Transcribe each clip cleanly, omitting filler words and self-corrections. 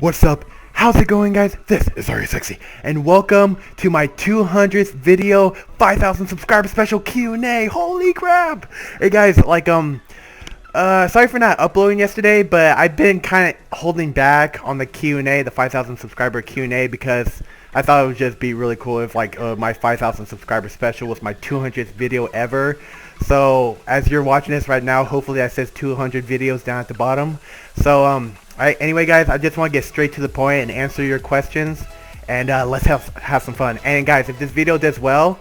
What's up? How's it going, guys? This is Are You Sexy, and welcome to my 200th video, 5,000 subscriber special Q&A. Holy crap! Hey guys, sorry for not uploading yesterday, but I've been kind of holding back on the Q&A, the 5,000 subscriber Q&A, because I thought it would just be really cool if my 5,000 subscriber special was my 200th video ever. So as you're watching this right now, hopefully that says 200 videos down at the bottom. So alright, anyway guys, I just want to get straight to the point and answer your questions, and let's have some fun. And guys, if this video does well,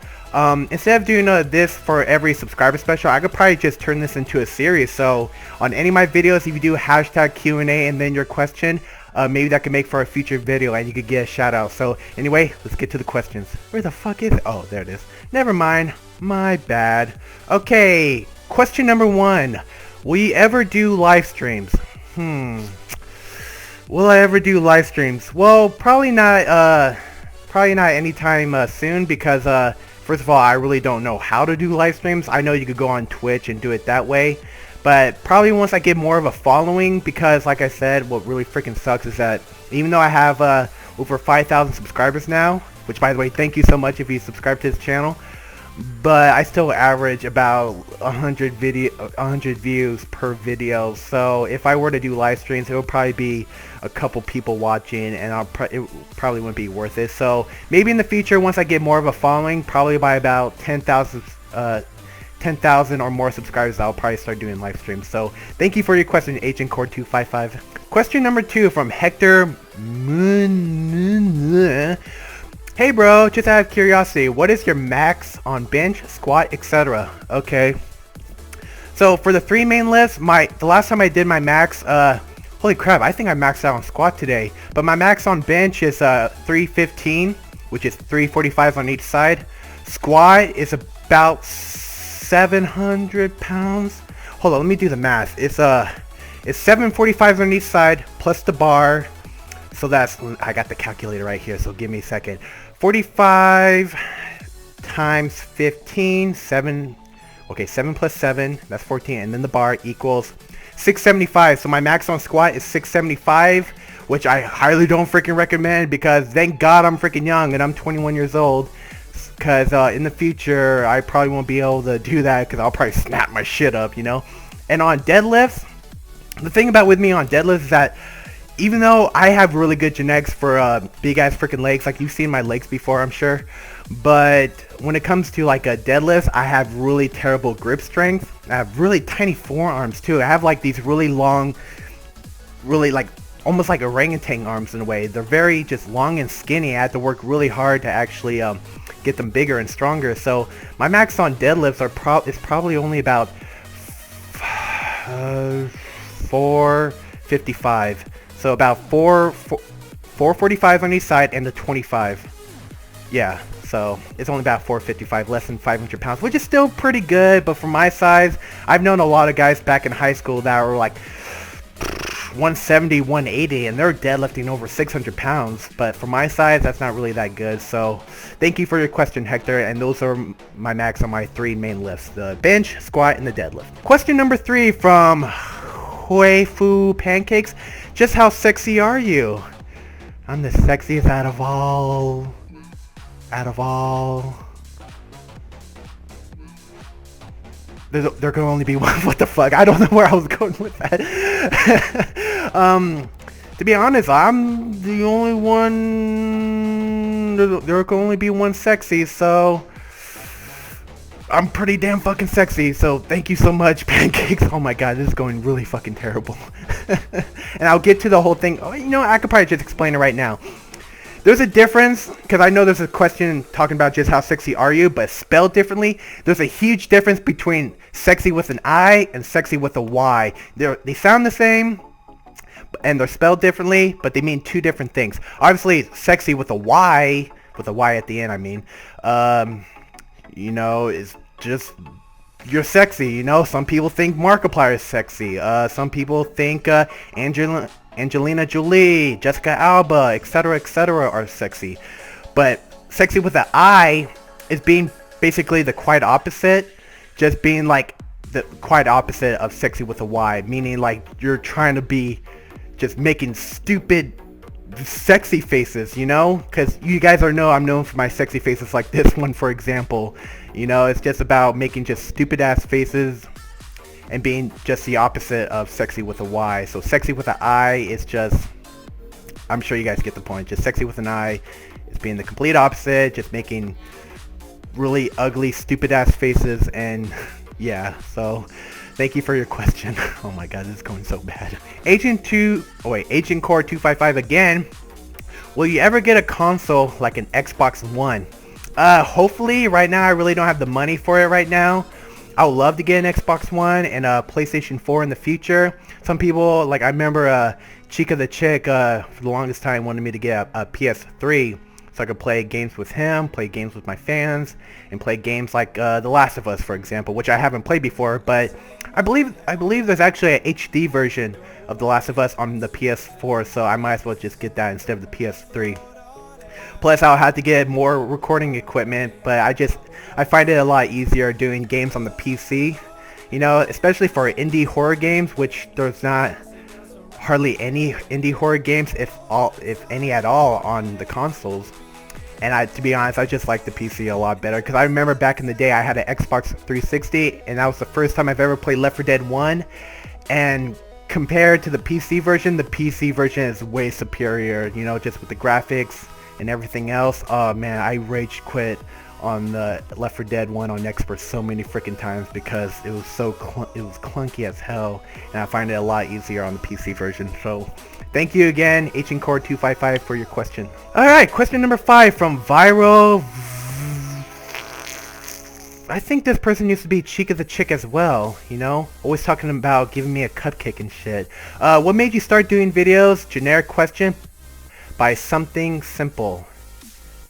instead of doing this for every subscriber special, I could probably just turn this into a series. So on any of my videos, if you do hashtag Q&A and then your question, maybe that could make for a future video and you could get a shout out. So anyway, let's get to the questions. Where the fuck is it? Oh, there it is. Never mind. My bad. Okay, question number 1. Will you ever do live streams? Will I ever do live streams? Well, probably not anytime soon, because first of all, I really don't know how to do live streams. I know you could go on Twitch and do it that way, but probably once I get more of a following, because like I said, what really freaking sucks is that even though I have over 5,000 subscribers now, which by the way, thank you so much if you subscribe to this channel, but I still average about 100 views per video. So if I were to do live streams, it would probably be a couple people watching, and it probably wouldn't be worth it. So maybe in the future, once I get more of a following, probably by about 10,000 or more subscribers, I'll probably start doing live streams. So thank you for your question, Agent Core 255. Question number 2 from Hector. Hey bro, just out of curiosity, what is your max on bench, squat, etc.? Okay. So for the 3 main lifts, the last time I did my max, holy crap, I think I maxed out on squat today. But my max on bench is 315, which is 345 on each side. Squat is about 700 pounds. Hold on, let me do the math. It's 745 on each side plus the bar. So that's, I got the calculator right here, so give me a second. 45 times 15, 7 plus 7, that's 14, and then the bar equals 675. So my max on squat is 675, which I highly don't freaking recommend, because thank God I'm freaking young and I'm 21 years old, because in the future I probably won't be able to do that, because I'll probably snap my shit up, you know. And on deadlifts, the thing about with me on deadlifts is that even though I have really good genetics for big ass freaking legs, like you've seen my legs before, I'm sure, but when it comes to like a deadlift, I have really terrible grip strength. I have really tiny forearms too. I have like these really long, really like almost like orangutan arms in a way. They're very just long and skinny. I have to work really hard to actually get them bigger and stronger. So my max on deadlifts is probably only about 455. So about 445 on each side and the 25. Yeah, so it's only about 455, less than 500 pounds, which is still pretty good. But for my size, I've known a lot of guys back in high school that were like 170, 180, and they're deadlifting over 600 pounds. But for my size, that's not really that good. So thank you for your question, Hector. And those are my max on my 3 main lifts: the bench, squat, and the deadlift. Question number 3 from Hui Fu Pancakes. Just how sexy are you? I'm the sexiest out of all. There can only be one. What the fuck? I don't know where I was going with that. To be honest, I'm the only one. There can only be one sexy, so I'm pretty damn fucking sexy. So thank you so much, Pancakes. Oh my god, this is going really fucking terrible. And I'll get to the whole thing. Oh, you know, I could probably just explain it right now. There's a difference, because I know there's a question talking about just how sexy are you, but spelled differently. There's a huge difference between sexy with an I and sexy with a Y. They sound the same, and they're spelled differently, but they mean 2 different things. Obviously, sexy with a Y at the end, I mean, you know, is just, you're sexy, you know. Some people think Markiplier is sexy. Some people think Angelina Jolie, Jessica Alba, etc., are sexy. But sexy with an I is being basically the quite opposite, just being like the quite opposite of sexy with a Y, meaning like you're trying to be just making stupid sexy faces, you know, because you guys know I'm known for my sexy faces, like this one, for example. You know, it's just about making just stupid ass faces and being just the opposite of sexy with a Y. So sexy with an I is just, I'm sure you guys get the point. Just sexy with an I is being the complete opposite, just making really ugly, stupid ass faces. And yeah, so thank you for your question. Oh my god, this is going so bad. Agent Core 255 again. Will you ever get a console like an Xbox One? Hopefully. Right now I really don't have the money for it right now. I would love to get an Xbox One and a PlayStation 4 in the future. Some people, like I remember Chica the Chick for the longest time wanted me to get a PS3 so I could play games with him, play games with my fans, and play games like The Last of Us, for example, which I haven't played before, but I believe there's actually an HD version of The Last of Us on the PS4, so I might as well just get that instead of the PS3. Plus, I'll have to get more recording equipment, but I find it a lot easier doing games on the PC, you know, especially for indie horror games, which there's not hardly any indie horror games, if any at all, on the consoles. And to be honest, I just like the PC a lot better, because I remember back in the day I had an Xbox 360, and that was the first time I've ever played Left 4 Dead 1, and compared to the PC version is way superior, you know, just with the graphics and everything else. Oh man, I rage quit on the Left 4 Dead 1 on Expert so many freaking times because it was clunky as hell, and I find it a lot easier on the PC version. So thank you again, Core 255, for your question. Alright, question number 5 from Viral. I think this person used to be Chica the Chick as well, you know? Always talking about giving me a cupcake and shit. What made you start doing videos? Generic question. By something simple.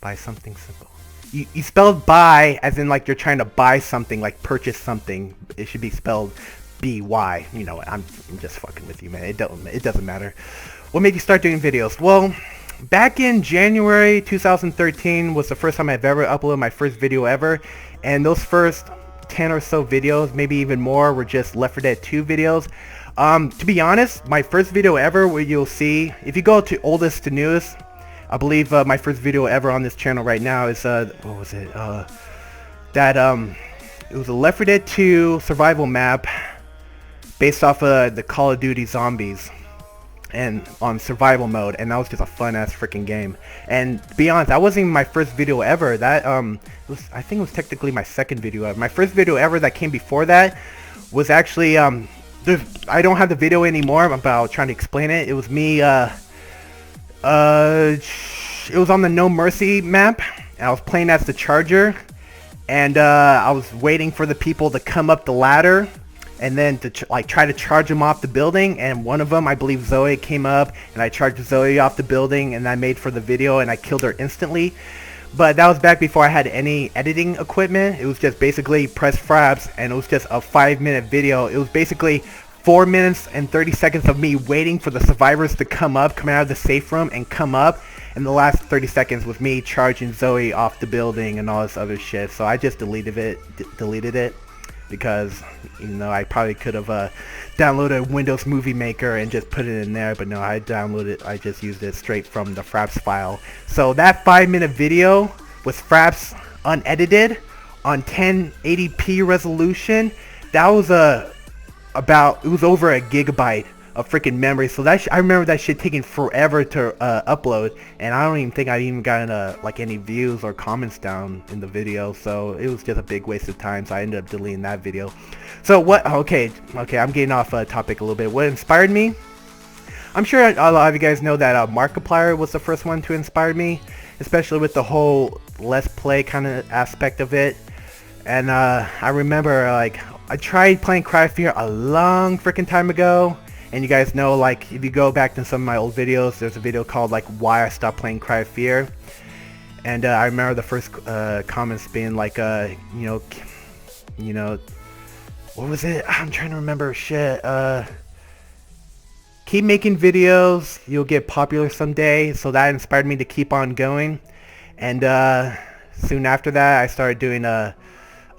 By something simple. You spelled buy as in like you're trying to buy something, like purchase something. It should be spelled B-Y. You know what, I'm just fucking with you, man. It doesn't matter. What made you start doing videos? Well, back in January 2013 was the first time I've ever uploaded my first video ever. And those first 10 or so videos, maybe even more, were just Left 4 Dead 2 videos. To be honest, my first video ever, where you'll see, if you go to oldest to newest, I believe my first video ever on this channel right now is, what was it? It was a Left 4 Dead 2 survival map based off of the Call of Duty Zombies, and on survival mode, and that was just a fun ass freaking game. And to be honest, that wasn't even my first video ever. That I think it was technically my second video ever. My first video ever that came before that was actually I don't have the video anymore. I'm about trying to explain it. It was me. It was on the No Mercy map, and I was playing as the Charger, and I was waiting for the people to come up the ladder, and then to try to charge them off the building. And one of them, I believe Zoe, came up, and I charged Zoe off the building, and I made for the video, and I killed her instantly. But that was back before I had any editing equipment. It was just basically press fraps, and it was just a 5-minute video. It was basically 4 minutes and 30 seconds of me waiting for the survivors to come out of the safe room and come up, and the last 30 seconds was me charging Zoe off the building and all this other shit. So I just deleted it because, you know, I probably could have downloaded Windows Movie Maker and just put it in there, but no, I just used it straight from the fraps file. So that 5-minute video was fraps unedited on 1080p resolution. That was it was over a gigabyte of freaking memory. So I remember that shit taking forever to upload, and I don't even think I even got like any views or comments down in the video. So it was just a big waste of time. So I ended up deleting that video. So what? Okay, I'm getting off topic a little bit. What inspired me? I'm sure a lot of you guys know that Markiplier was the first one to inspire me, especially with the whole Let's Play kind of aspect of it. And I remember I tried playing Cry of Fear a long freaking time ago, and you guys know, like, if you go back to some of my old videos, there's a video called like Why I Stopped Playing Cry of Fear, and I remember the first comments being like, you know, what was it? I'm trying to remember shit. Keep making videos, you'll get popular someday. So that inspired me to keep on going, and soon after that, I started doing I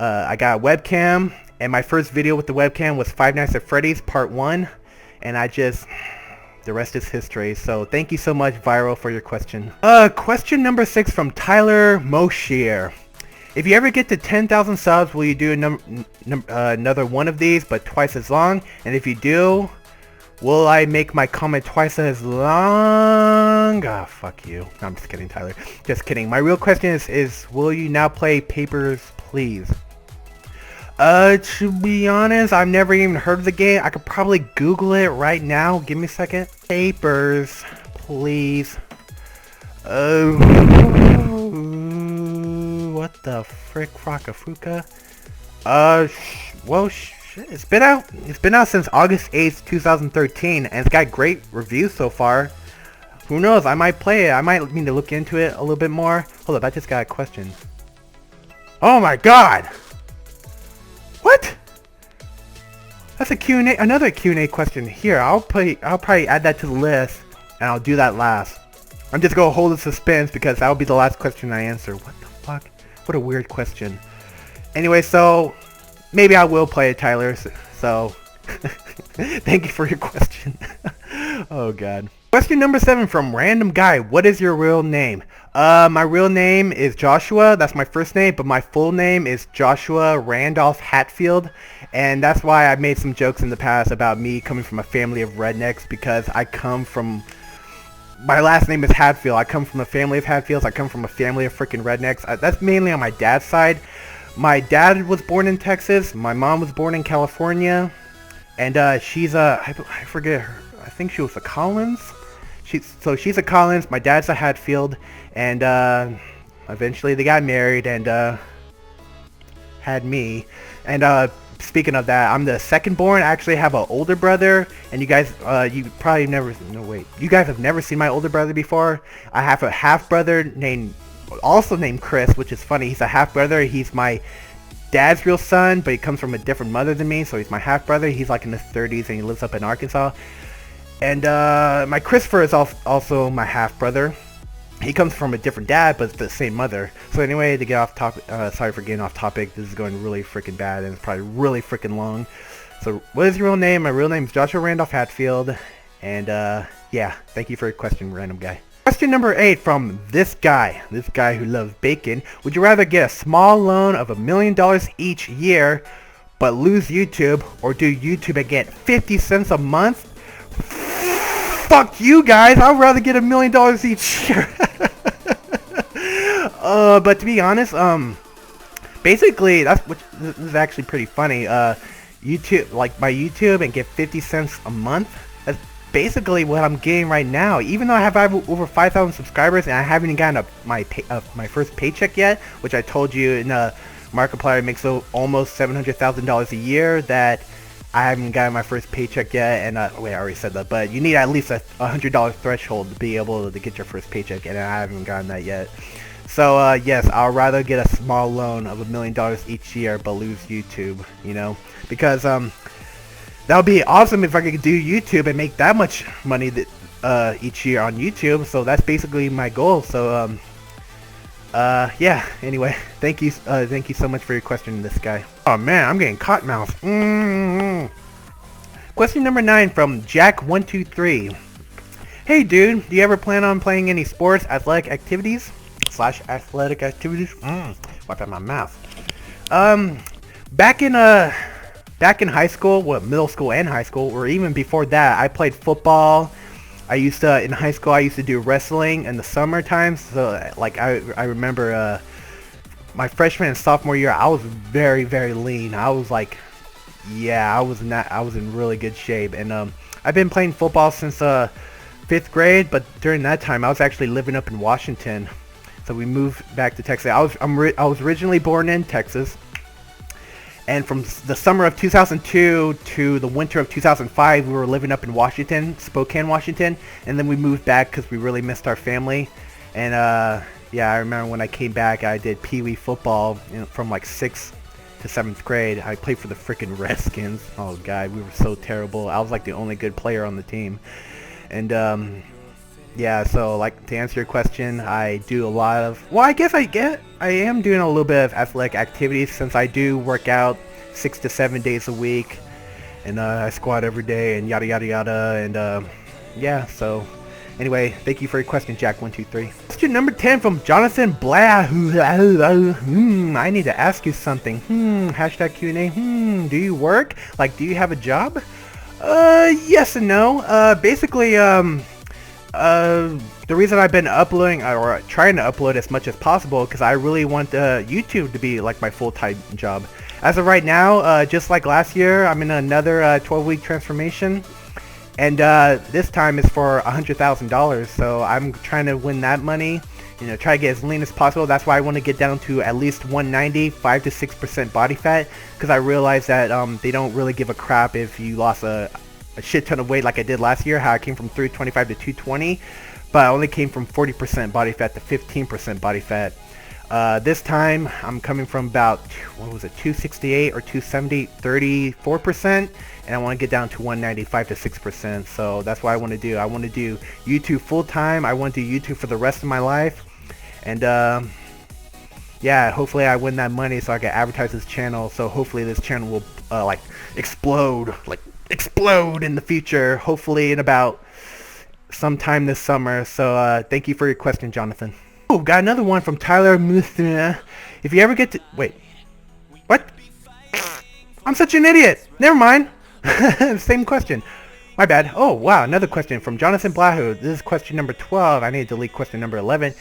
got a webcam. And my first video with the webcam was Five Nights at Freddy's Part 1, and I just the rest is history. So thank you so much, Viral, for your question. Question number 6 from Tyler Moshier. If you ever get to 10,000 subs, will you do another one of these, but twice as long? And if you do, will I make my comment twice as long? Ah, fuck you. No, I'm just kidding, Tyler. Just kidding. My real question is will you now play Papers, Please? To be honest, I've never even heard of the game. I could probably Google it right now. Give me a second. Papers, Please. What the frick, Rockafuka? Well, shit, it's been out since August 8th, 2013, and it's got great reviews so far. Who knows? I might play it. I might need to look into it a little bit more. Hold up, I just got a question. Oh my god! What? That's a Q&A, another Q&A question. Here, I'll probably add that to the list, and I'll do that last. I'm just gonna hold the suspense because that will be the last question I answer. What the fuck? What a weird question. Anyway, so maybe I will play it, Tyler. So thank you for your question. Oh god. Question number 7 from Random Guy. What is your real name? My real name is Joshua. That's my first name, but my full name is Joshua Randolph Hatfield. And that's why I've made some jokes in the past about me coming from a family of rednecks, because I come from... My last name is Hatfield. I come from a family of Hatfields. I come from a family of freaking rednecks. That's mainly on my dad's side. My dad was born in Texas. My mom was born in California. And she's a... I forget her. I think she was a Collins. So she's a Collins. My dad's a Hatfield. And eventually they got married and had me. And speaking of that, I'm the second born. I actually have an older brother, and you guys, you probably never, no wait, you guys have never seen my older brother before. I have a half brother also named Chris, which is funny. He's a half brother. He's my dad's real son, but he comes from a different mother than me, so he's my half brother. He's like in his 30s, and he lives up in Arkansas. And my Christopher is also my half brother. He comes from a different dad, but it's the same mother. So anyway, to get off topic, sorry for getting off topic. This is going really freaking bad, and it's probably really freaking long. So, what is your real name? My real name is Joshua Randolph Hatfield. And, yeah, thank you for your question, Random Guy. Question number 8 from this guy who loves bacon. Would you rather get a small loan of $1 million each year, but lose YouTube, or do YouTube and get 50 cents a month? Fuck you guys! I'd rather get $1 million each year. But to be honest, basically this is actually pretty funny. YouTube, like my YouTube, and get 50 cents a month. That's basically what I'm getting right now. Even though I have over 5,000 subscribers and I haven't even gotten my first paycheck yet, which I told you in Markiplier makes almost $700,000 a year. That I haven't gotten my first paycheck yet, and wait, I already said that, but you need at least a $100 threshold to be able to get your first paycheck, and I haven't gotten that yet. So yes, I'll rather get a small loan of $1 million each year, but lose YouTube, you know, because that would be awesome if I could do YouTube and make that much money each year on YouTube. So that's basically my goal. So yeah. Anyway, thank you so much for your question, this guy. Oh man, I'm getting cottonmouth. Question number 9 from Jack123. Hey dude, do you ever plan on playing any sports, athletic activities? Wipe out my mouth. Back in high school, middle school and high school, or even before that, I played football. In high school, I used to do wrestling in the summer times. So, like, I remember my freshman and sophomore year, I was very, very lean. I was like, yeah, I was in really good shape. And I've been playing football since 5th grade, but during that time, I was actually living up in Washington. So we moved back to Texas. I was originally born in Texas. And from the summer of 2002 to the winter of 2005, we were living up in Washington, Spokane, Washington. And then we moved back because we really missed our family. And yeah, I remember when I came back, I did Pee Wee football, from like 6th to 7th grade. I played for the freaking Redskins. Oh god, we were so terrible. I was like the only good player on the team. And yeah, so like to answer your question, I do a lot of, well, I guess I am doing a little bit of athletic activities, since I do work out 6 to 7 days a week, and I squat every day and yada yada yada, and yeah, so anyway, thank you for your question, Jack123. Question number 10 from Jonathan Blah. I need to ask you something. Hashtag Q&A. Do you work? Like, do you have a job? Yes and no. Basically, the reason I've been uploading or trying to upload as much as possible because I really want YouTube to be like my full-time job. As of right now, just like last year, I'm in another 12-week transformation, and this time is for $100,000. So I'm trying to win that money. You know, try to get as lean as possible. That's why I want to get down to at least 190, 5 to 6% body fat, because I realize that they don't really give a crap if you lost a shit ton of weight like I did last year. How I came from 325 to 220, but I only came from 40% body fat to 15% body fat. This time I'm coming from about, what was it, 268 or 270, 34%, and I want to get down to 195 to 6%. So that's what I want to do. I want to do YouTube full time. I want to do YouTube for the rest of my life, and yeah, hopefully I win that money so I can advertise this channel. So hopefully this channel will like explode in the future, hopefully in about sometime this summer. So thank you for your question, Jonathan. Oh, got another one from Tyler. If you ever get to... Wait. What? I'm such an idiot. Never mind. Same question. My bad. Oh, wow. Another question from Jonathan Blahu. This is question number 12. I need to delete question number 11.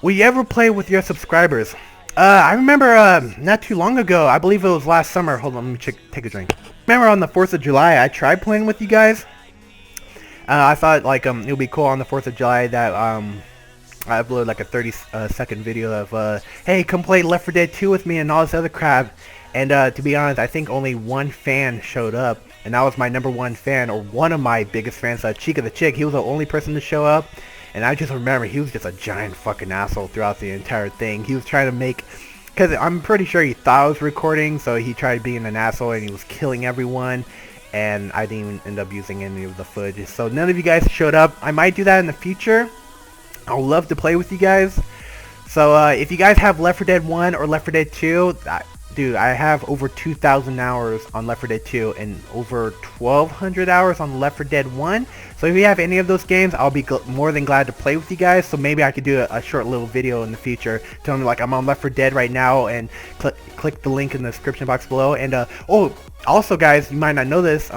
Will you ever play with your subscribers? I remember not too long ago. I believe it was last summer. Hold on. Let me take a drink. Remember on the 4th of July, I tried playing with you guys. I thought like it would be cool on the 4th of July that I uploaded like a 30-second video of hey, come play Left 4 Dead 2 with me and all this other crap. And to be honest, I think only one fan showed up, and that was my #1 fan, or one of my biggest fans, Chica the Chick. He was the only person to show up, and I just remember he was just a giant fucking asshole throughout the entire thing. He was trying to make, because I'm pretty sure he thought I was recording, so he tried being an asshole and he was killing everyone, and I didn't even end up using any of the footage. So none of you guys showed up. I might do that in the future. I would love to play with you guys. So if you guys have Left 4 Dead 1 or Left 4 Dead 2, dude, I have over 2,000 hours on Left 4 Dead 2 and over 1,200 hours on Left 4 Dead 1. So if you have any of those games, I'll be more than glad to play with you guys. So maybe I could do a short little video in the future telling me like I'm on Left 4 Dead right now, and click the link in the description box below. And oh, also guys, you might not know this,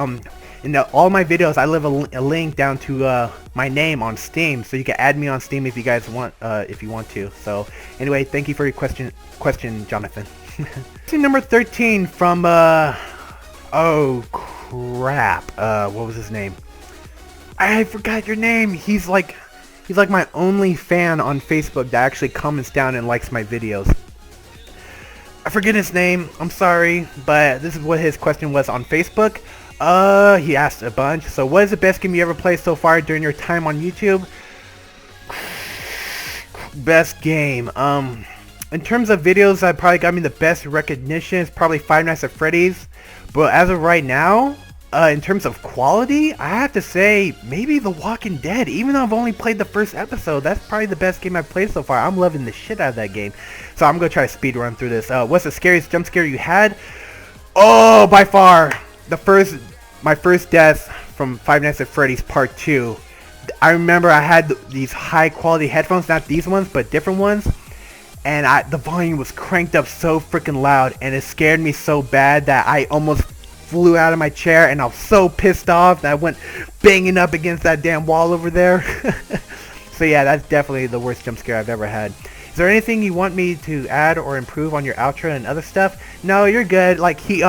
in all my videos I leave a link down to my name on Steam, so you can add me on Steam if you guys want, if you want to. So anyway, thank you for your question Jonathan. Question number 13 from oh crap, what was his name? I forgot your name. He's like my only fan on Facebook that actually comments down and likes my videos. I forget his name, I'm sorry, but this is what his question was on Facebook. He asked a bunch. So what is the best game you ever played so far during your time on YouTube? Best game. In terms of videos that probably got me the best recognition is probably Five Nights at Freddy's. But as of right now, in terms of quality, I have to say maybe The Walking Dead. Even though I've only played the first episode, that's probably the best game I've played so far. I'm loving the shit out of that game. So I'm gonna try to speed run through this. What's the scariest jump scare you had? Oh, by far, my first death from Five Nights at Freddy's Part 2. I remember I had these high quality headphones, not these ones, but different ones. And the volume was cranked up so freaking loud, and it scared me so bad that I almost flew out of my chair, and I was so pissed off that I went banging up against that damn wall over there. So yeah, that's definitely the worst jump scare I've ever had. Is there anything you want me to add or improve on your outro and other stuff? No, you're good. Like you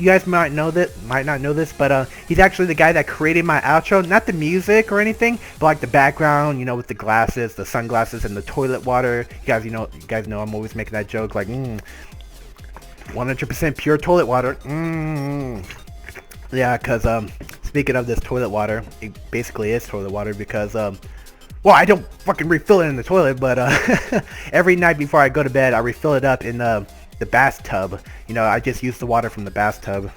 guys might not know this, but he's actually the guy that created my outro. Not the music or anything, but like the background, you know, with the glasses, the sunglasses, and the toilet water. You guys know I'm always making that joke, like 100% pure toilet water. Yeah, cause speaking of this toilet water, it basically is toilet water because well, I don't fucking refill it in the toilet, but every night before I go to bed, I refill it up in the bathtub. You know, I just use the water from the bathtub.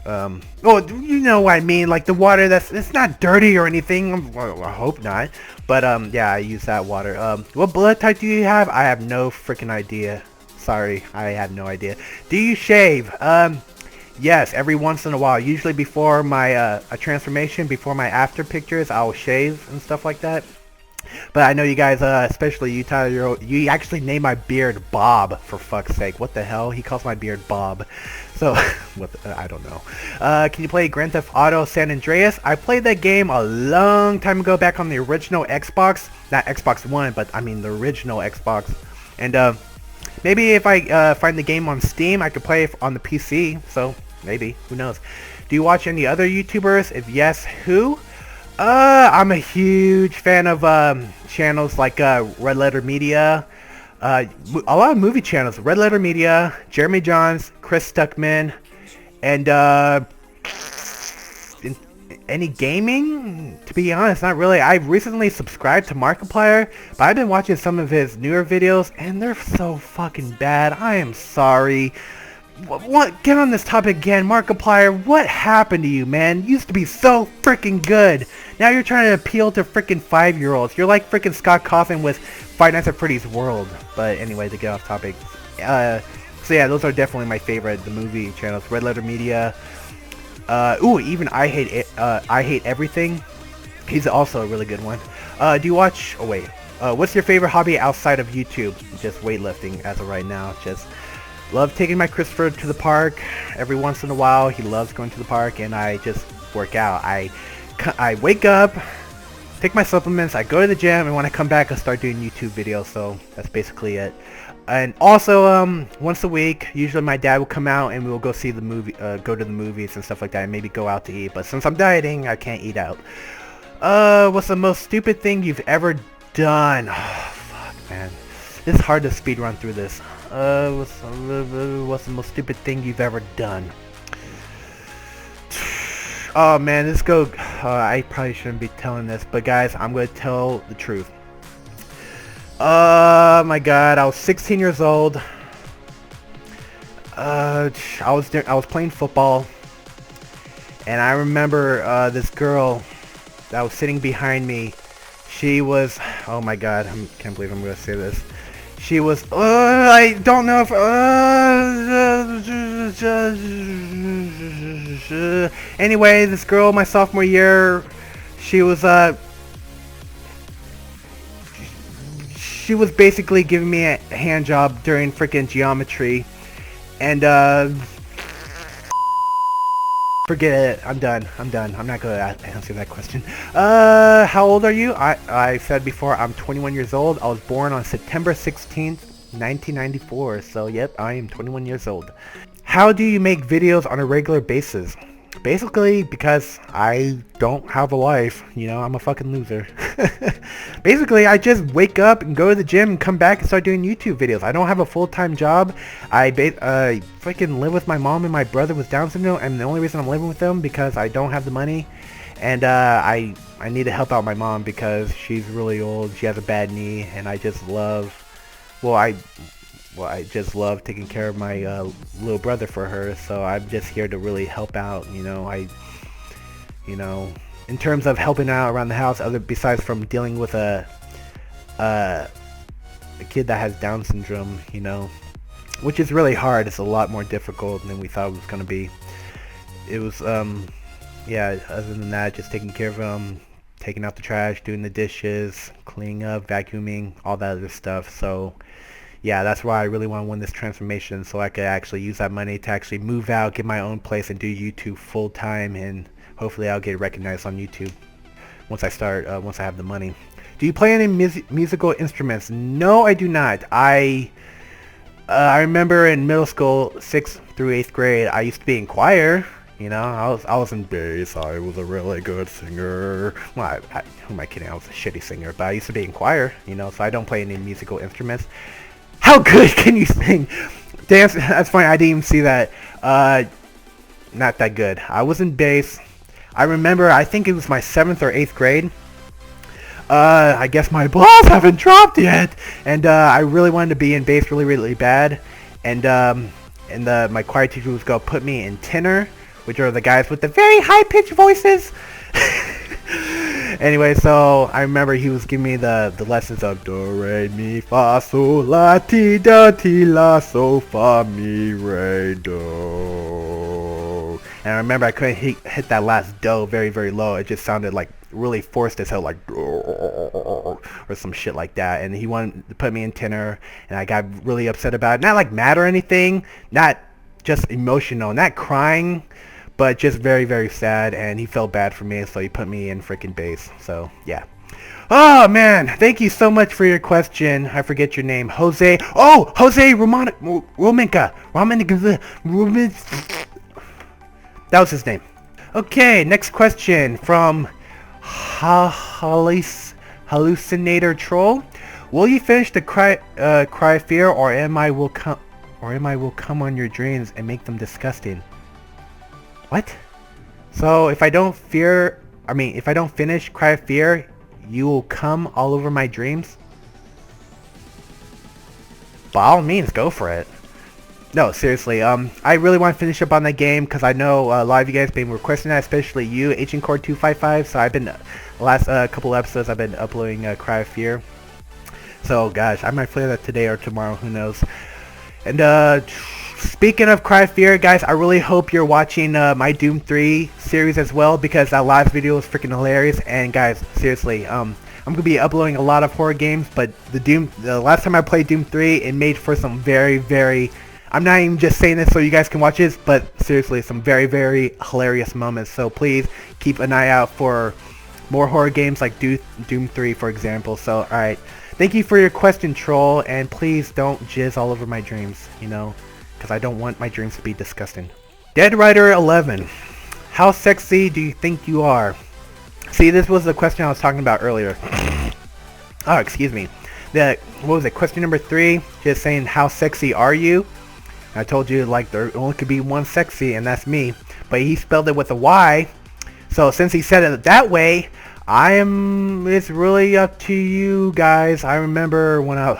Oh, you know what I mean, like the water it's not dirty or anything. Well, I hope not. But yeah, I use that water. What blood type do you have? I have no freaking idea. Sorry, I have no idea. Do you shave? Yes, every once in a while. Usually before my a transformation, before my after pictures, I'll shave and stuff like that. But I know you guys, especially you, Tyler, you actually named my beard Bob, for fuck's sake. What the hell? He calls my beard Bob. So, I don't know. Can you play Grand Theft Auto San Andreas? I played that game a long time ago back on the original Xbox. Not Xbox One, but I mean the original Xbox. And maybe if I find the game on Steam, I could play it on the PC. So, maybe. Who knows? Do you watch any other YouTubers? If yes, who? I'm a huge fan of channels like Red Letter Media, a lot of movie channels. Red Letter Media, Jeremy Johns, Chris Stuckman, and any gaming? To be honest, not really. I recently subscribed to Markiplier, but I've been watching some of his newer videos, and they're so fucking bad. I am sorry. What? Get on this topic again, Markiplier. What happened to you, man? You used to be so freaking good. Now you're trying to appeal to freaking 5-year-olds. You're like freaking Scott Cawthon with Five Nights at Freddy's World. But anyway, to get off topic. So yeah, those are definitely my favorite, the movie channels. Red Letter Media. Even I Hate Everything. He's also a really good one. Do you watch? Oh wait. What's your favorite hobby outside of YouTube? Just weightlifting as of right now. Just love taking my Christopher to the park every once in a while. He loves going to the park, and I just work out. I wake up, take my supplements, I go to the gym, and when I come back I start doing YouTube videos. So that's basically it. And also once a week, usually my dad will come out and we'll go see the movie, go to the movies and stuff like that, and maybe go out to eat. But since I'm dieting, I can't eat out. What's the most stupid thing you've ever done? Oh, fuck, man. It's hard to speed run through this. What's the most stupid thing you've ever done? Oh man, I probably shouldn't be telling this, but guys, I'm gonna tell the truth. Oh my god, I was 16 years old. I was playing football, and I remember this girl that was sitting behind me. She was, oh my god, I can't believe I'm gonna say this. She was, I don't know if, anyway, this girl, my sophomore year, she was basically giving me a hand job during freaking geometry, and, forget it, I'm done, I'm not gonna answer that question. How old are you? I said before, I'm 21 years old. I was born on September 16th, 1994, so yep, I am 21 years old. How do you make videos on a regular basis? Basically, because I don't have a life, you know, I'm a fucking loser. Basically, I just wake up and go to the gym and come back and start doing YouTube videos. I don't have a full-time job. I freaking live with my mom and my brother with Down syndrome, and the only reason I'm living with them because I don't have the money, and I need to help out my mom because she's really old. She has a bad knee, and I just love, I just love taking care of my little brother for her, so I'm just here to really help out, you know. In terms of helping out around the house, besides from dealing with a kid that has Down syndrome, you know, which is really hard. It's a lot more difficult than we thought it was going to be. It was, yeah, other than that, just taking care of him, taking out the trash, doing the dishes, cleaning up, vacuuming, all that other stuff. So yeah, that's why I really want to win this transformation, so I could actually use that money to actually move out, get my own place, and do YouTube full time, and hopefully I'll get recognized on YouTube once I start, once I have the money. Do you play any musical instruments? No, I do not. I remember in middle school, 6th through 8th grade, I used to be in choir. You know, I was in bass. I was a really good singer. Well, who am I kidding? I was a shitty singer, but I used to be in choir. You know, so I don't play any musical instruments. How good can you sing? Damn, that's funny. I didn't even see that. Not that good. I was in bass. I remember, I think it was my 7th or 8th grade. I guess my balls haven't dropped yet. And I really wanted to be in bass really, really bad. And my choir teacher was going to put me in tenor, which are the guys with the very high-pitched voices. Anyway, so I remember he was giving me the lessons of do, re, mi, fa, sol, la, ti, do, ti, la, so, fa, mi, re, do. And I remember I couldn't hit that last do very, very low. It just sounded like really forced as hell, like or some shit like that. And he wanted to put me in tenor, and I got really upset about it. Not like mad or anything, not just emotional, not crying, but just very, very sad. And he felt bad for me, so he put me in freaking bass. So yeah. Oh man, thank you so much for your question. I forget your name, Jose. Oh, Jose Romanka. That was his name. Okay, next question from Hallucinator Troll. Will you finish the Cry of Fear, or am I will come on your dreams and make them disgusting? What? So if I don't finish Cry of Fear, you will come all over my dreams? By all means, go for it. No, seriously, I really want to finish up on that game because I know a lot of you guys have been requesting that, especially you, Agent Core 255. So I've been, last couple episodes, I've been uploading Cry of Fear. So, gosh, I might play that today or tomorrow, who knows. And, speaking of Cry of Fear, guys, I really hope you're watching my Doom 3 series as well, because that last video was freaking hilarious. And, guys, seriously, I'm going to be uploading a lot of horror games, but the last time I played Doom 3, it made for some very, very... I'm not even just saying this so you guys can watch this, but seriously, some very, very hilarious moments. So please keep an eye out for more horror games like Doom 3, for example. So, alright. Thank you for your question, Troll, and please don't jizz all over my dreams, you know, because I don't want my dreams to be disgusting. Dead Rider 11. How sexy do you think you are? See, this was the question I was talking about earlier. Oh, excuse me. What was it? Question number 3, just saying, how sexy are you? I told you, like, there only could be one sexy, and that's me. But he spelled it with a Y. So since he said it that way, it's really up to you guys. I remember when I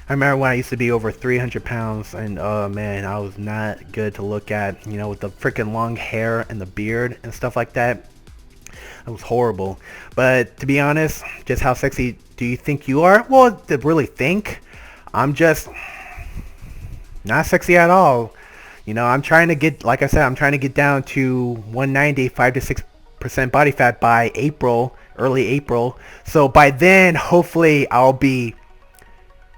remember when I used to be over 300 pounds, and oh man, I was not good to look at, you know, with the freaking long hair and the beard and stuff like that. It was horrible. But to be honest, just how sexy do you think you are? Well, to really think, I'm just... not sexy at all. You know, I'm trying to get, like I said, I'm trying to get down to 190, 5 to 6% body fat by April, early April. So by then, hopefully, I'll be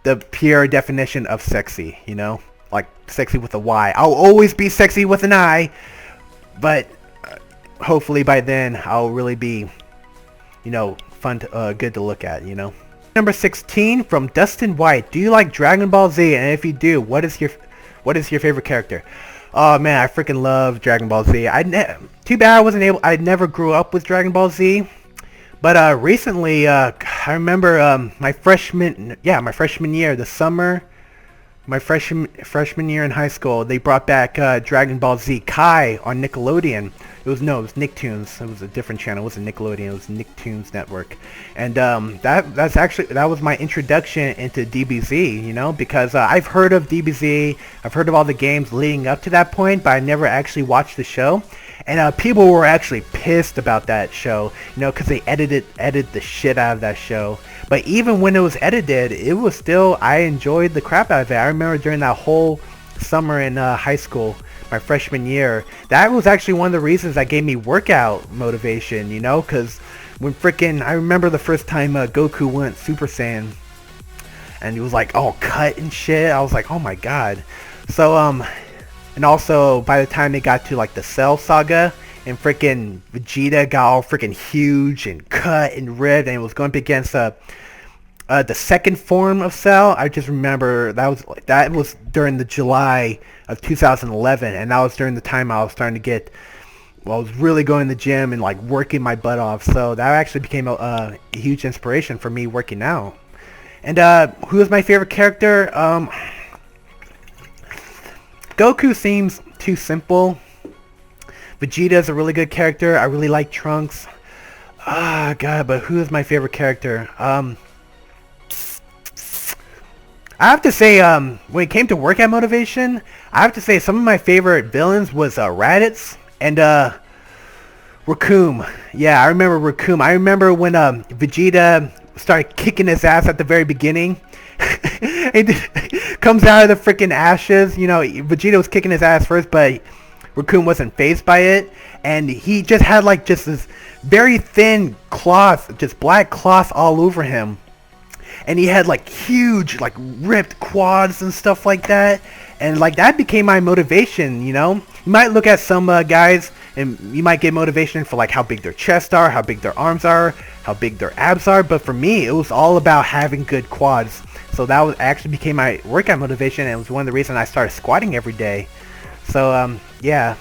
the pure definition of sexy, you know? Like, sexy with a Y. I'll always be sexy with an I, but hopefully by then, I'll really be, you know, good to look at, you know? Number 16 from Dustin White. Do you like Dragon Ball Z? And if you do, what is your favorite character? Oh man, I freaking love Dragon Ball Z. Too bad I never grew up with Dragon Ball Z. But recently, I remember my freshman year, the summer, my freshman year in high school, they brought back Dragon Ball Z Kai on Nickelodeon. It was Nicktoons. It was a different channel. It wasn't Nickelodeon. It was Nicktoons Network. And that was my introduction into DBZ, you know, because I've heard of DBZ. I've heard of all the games leading up to that point, but I never actually watched the show. And people were actually pissed about that show, you know, because they edited the shit out of that show. But even when it was edited, it was still, I enjoyed the crap out of it. I remember during that whole summer in high school, my freshman year, that was actually one of the reasons that gave me workout motivation, you know, because when I remember the first time Goku went Super Saiyan, and he was like all cut and shit. I was like, oh my god. So, and also by the time it got to like the Cell Saga, and freaking Vegeta got all freaking huge and cut and ripped, and it was going up against the second form of Cell. I just remember that was during the July of 2011, and that was during the time I was starting to I was really going to the gym and like working my butt off. So that actually became a huge inspiration for me working out. And who is my favorite character? Goku seems too simple. Vegeta is a really good character. I really like Trunks. Ah, God, but who is my favorite character? I have to say, when it came to workout motivation, I have to say some of my favorite villains was Raditz and Raccoon. Yeah, I remember Raccoon. I remember when Vegeta started kicking his ass at the very beginning. It comes out of the freaking ashes. You know, Vegeta was kicking his ass first, but Raccoon wasn't phased by it, and he just had like just this very thin cloth, just black cloth all over him. And he had like huge, like ripped quads and stuff like that. And like that became my motivation, you know? You might look at some guys and you might get motivation for like how big their chests are, how big their arms are, how big their abs are. But for me, it was all about having good quads. So that was actually became my workout motivation, and it was one of the reasons I started squatting every day. So yeah,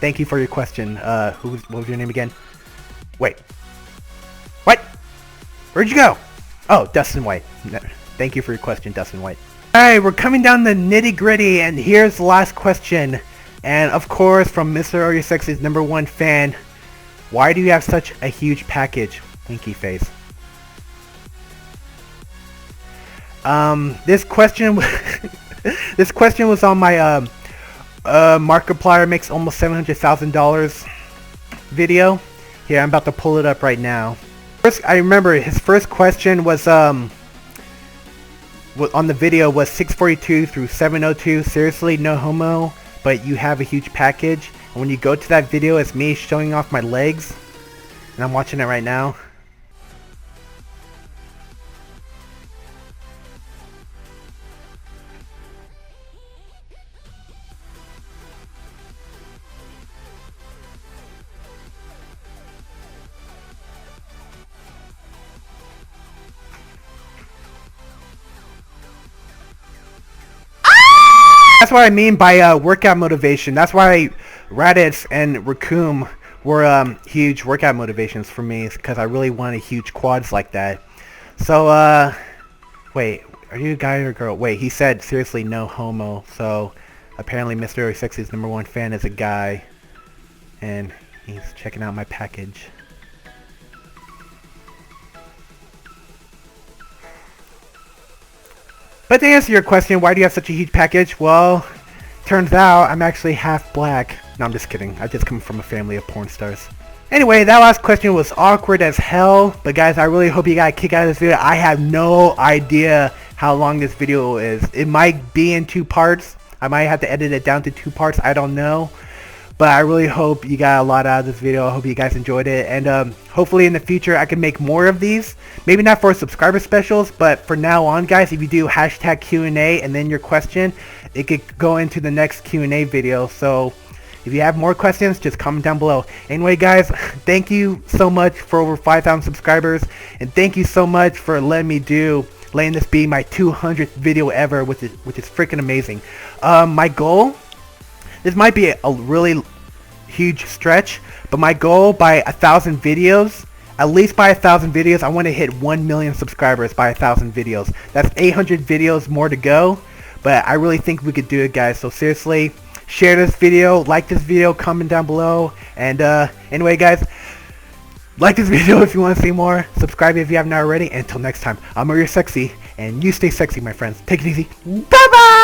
thank you for your question. What was your name again? Wait. What? Where'd you go? Oh, Dustin White. Thank you for your question, Dustin White. Alright, we're coming down the nitty gritty, and here's the last question. And of course, from Mr. Are You Sexy's #1 fan, why do you have such a huge package? Winky face. This question this question was on my Markiplier makes almost $700,000 video. Here, I'm about to pull it up right now. First, I remember his first question was on the video was 642 through 702. Seriously, no homo, but you have a huge package. And when you go to that video, it's me showing off my legs, and I'm watching it right now. That's what I mean by workout motivation. That's why Raditz and Raccoon were huge workout motivations for me, because I really wanted huge quads like that. So, wait, are you a guy or a girl? Wait, he said, seriously, no homo. So, apparently Mr. Sexy's #1 fan is a guy, and he's checking out my package. But to answer your question, why do you have such a huge package? Well, turns out I'm actually half black. No, I'm just kidding. I just come from a family of porn stars. Anyway, that last question was awkward as hell. But guys, I really hope you got a kick out of this video. I have no idea how long this video is. It might be in 2 parts. I might have to edit it down to 2 parts. I don't know. But I really hope you got a lot out of this video. I hope you guys enjoyed it. And hopefully in the future I can make more of these. Maybe not for subscriber specials, but for now on, guys, if you do hashtag Q&A and then your question, it could go into the next Q&A video. So if you have more questions, just comment down below. Anyway, guys, thank you so much for over 5,000 subscribers. And thank you so much for letting this be my 200th video ever, which is freaking amazing. My goal, this might be a really huge stretch, but my goal by 1,000 videos, at least by 1,000 videos, I want to hit 1 million subscribers by 1,000 videos. That's 800 videos more to go, but I really think we could do it, guys. So seriously, share this video, like this video, comment down below, and anyway, guys, like this video if you want to see more, subscribe if you haven't already, and until next time, I'm Are You Sexy, and you stay sexy, my friends. Take it easy. Bye-bye!